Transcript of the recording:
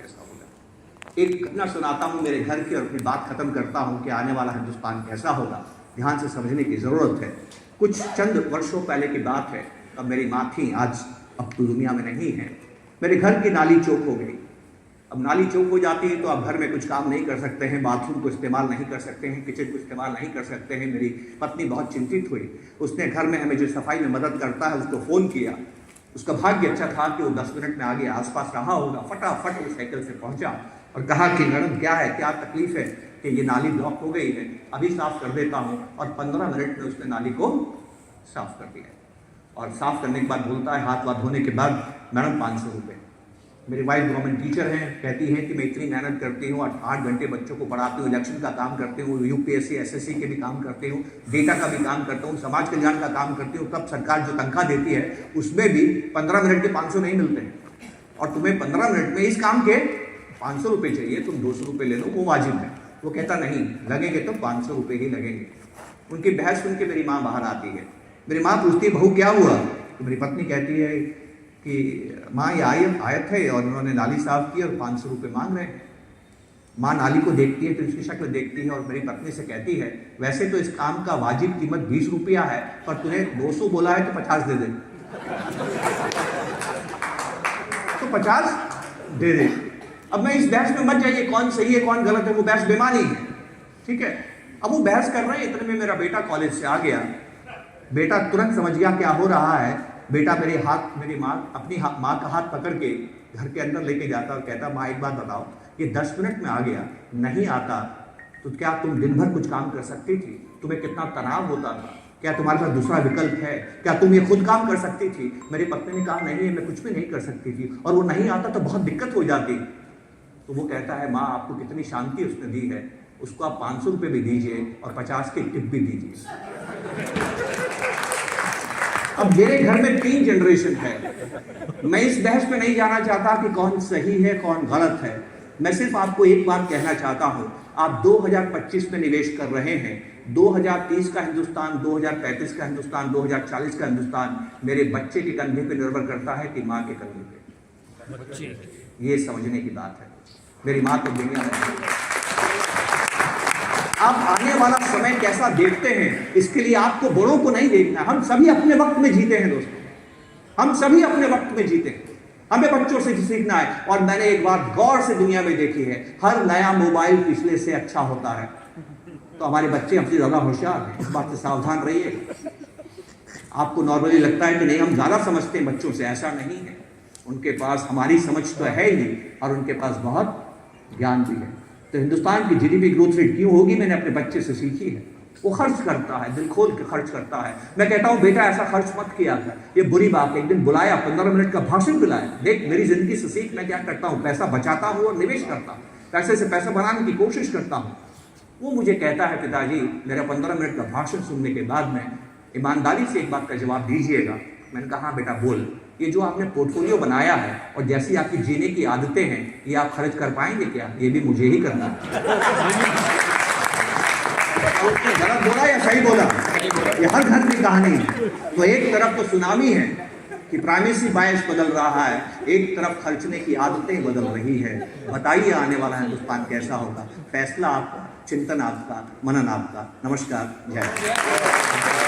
कैसा होगा। एक घटना सुनाता हूँ मेरे घर की और अपनी बात खत्म करता हूँ कि आने वाला हिंदुस्तान कैसा होगा, ध्यान से समझने की ज़रूरत है। कुछ चंद वर्षों पहले की बात है, तब मेरी माँ थी, आज अब तो दुनिया में नहीं है। मेरे घर की नाली चौक हो गई। अब नाली चौक हो जाती है तो आप घर में कुछ काम नहीं कर सकते हैं, बाथरूम को इस्तेमाल नहीं कर सकते हैं, किचन को इस्तेमाल नहीं कर सकते हैं। मेरी पत्नी बहुत चिंतित हुई। उसने घर में हमें जो सफाई में मदद करता है उसको फ़ोन किया। उसका भाग्य अच्छा था कि वो 10 मिनट में आगे आसपास रहा होगा। फटाफट वो साइकिल से पहुंचा और कहा कि मैडम क्या है, क्या तकलीफ है कि ये नाली ब्लॉक हो गई है, अभी साफ कर देता हूँ। और 15 मिनट में उसने नाली को साफ कर दिया। और साफ करने के बाद बोलता है, हाथ वाथ धोने के बाद, मैडम 500 रुपये। मेरी वाइफ गवर्नमेंट टीचर हैं, कहती हैं कि मैं इतनी मेहनत करती हूँ, 8 घंटे बच्चों को पढ़ाती हूँ, इलेक्शन का काम करती हूँ, यूपीएससी एसएससी के भी काम करती हूँ, डेटा का भी काम करता हूँ, समाज कल्याण का काम करती हूँ, तब सरकार जो तनख्वाह देती है उसमें भी 15 मिनट के 500 नहीं मिलते हैं। और तुम्हें 15 मिनट में इस काम के 500 रुपये चाहिए, तुम 200 रुपये ले लो, वो वाजिब है। वो कहता नहीं, लगेंगे तो 500 रुपये ही लगेंगे। उनकी बहस सुन के मेरी माँ बाहर आती है। मेरी माँ पूछती है, बहू क्या हुआ? तो मेरी पत्नी कहती है कि माँ ये आयत है और उन्होंने नाली साफ की और 500 रुपये मांग रहे हैं। माँ नाली को देखती है, फिर उसकी शक्ल देखती है और मेरी पत्नी से कहती है, वैसे तो इस काम का वाजिब कीमत 20 रुपया है, पर तूने 200 बोला है तो 50 दे दे। तो 50 दे दे। अब मैं इस बहस में मत जाइए कौन सही है कौन गलत है, वो बहस बेमानी है, ठीक है। अब वो बहस कर रहे हैं, इतने में मेरा बेटा कॉलेज से आ गया। बेटा तुरंत समझ गया क्या हो रहा है। बेटा मेरी माँ अपनी माँ का हाथ पकड़ के घर के अंदर लेके जाता और कहता, माँ एक बात बताओ, ये 10 मिनट में आ गया, नहीं आता तो क्या तुम दिन भर कुछ काम कर सकती थी? तुम्हें कितना तनाव होता था? क्या तुम्हारे पास दूसरा विकल्प है? क्या तुम ये खुद काम कर सकती थी? मेरी पत्नी ने कहा, नहीं मैं कुछ भी नहीं कर सकती थी, और वो नहीं आता तो बहुत दिक्कत हो जाती। तो वो कहता है, माँ आपको कितनी शांति उसने दी है, उसको आप 500 रुपये भी दीजिए और 50 की टिप भी दीजिए। अब मेरे घर में 3 जनरेशन है। मैं इस बहस में नहीं जाना चाहता कि कौन सही है कौन गलत है। मैं सिर्फ आपको एक बात कहना चाहता हूं, आप 2025 में निवेश कर रहे हैं। 2030 का हिंदुस्तान, 2035 का हिंदुस्तान, 2040 का हिंदुस्तान मेरे बच्चे के कंधे पे निर्भर करता है कि माँ के कंधे पे। ये समझने की बात है। मेरी माँ तो दुनिया में। आप आने वाला समय कैसा देखते हैं, इसके लिए आपको बड़ों को नहीं देखना। हम सभी अपने वक्त में जीते हैं दोस्तों, हम सभी अपने वक्त में जीते हैं। हमें बच्चों से सीखना है। और मैंने एक बात गौर से दुनिया में देखी है, हर नया मोबाइल पिछले से अच्छा होता है। तो हमारे बच्चे हमसे ज़्यादा होशियार हैं, इस बात से सावधान रहिए। आपको नॉर्मली लगता है कि नहीं हम ज़्यादा समझते हैं बच्चों से, ऐसा नहीं है। उनके पास हमारी समझ तो है ही, और उनके पास बहुत ज्ञान भी है। तो हिंदुस्तान की जीडीपी ग्रोथ रेट क्यों होगी, मैंने अपने बच्चे से सीखी है। वो खर्च करता है, दिल खोल के खर्च करता है। मैं कहता हूँ, बेटा ऐसा खर्च मत किया कर, ये बुरी बात है। एक दिन बुलाया, 15 मिनट का भाषण बुलाया, देख मेरी जिंदगी से सीख, मैं क्या करता हूँ, पैसा बचाता हूँ और निवेश करता हूँ, पैसे से पैसा बनाने की कोशिश करता हूँ। वो मुझे कहता है, पिताजी मेरा 15 मिनट का भाषण सुनने के बाद में ईमानदारी से एक बात का जवाब दीजिएगा। मैंने कहा, हाँ बेटा बोल, ये जो आपने पोर्टफोलियो बनाया है और जैसी आपकी जीने की आदतें हैं, ये आप खर्च कर पाएंगे क्या? ये भी मुझे ही करना है। उसने गलत बोला या सही बोला? ये हर घर की कहानी है। तो एक तरफ तो सुनामी है कि प्राइमेसी बायस बदल रहा है, एक तरफ खर्चने की आदतें बदल रही है। बताइए आने वाला हिंदुस्तान कैसा होगा? फैसला आपका, चिंतन आपका, मनन आपका। नमस्कार, जय।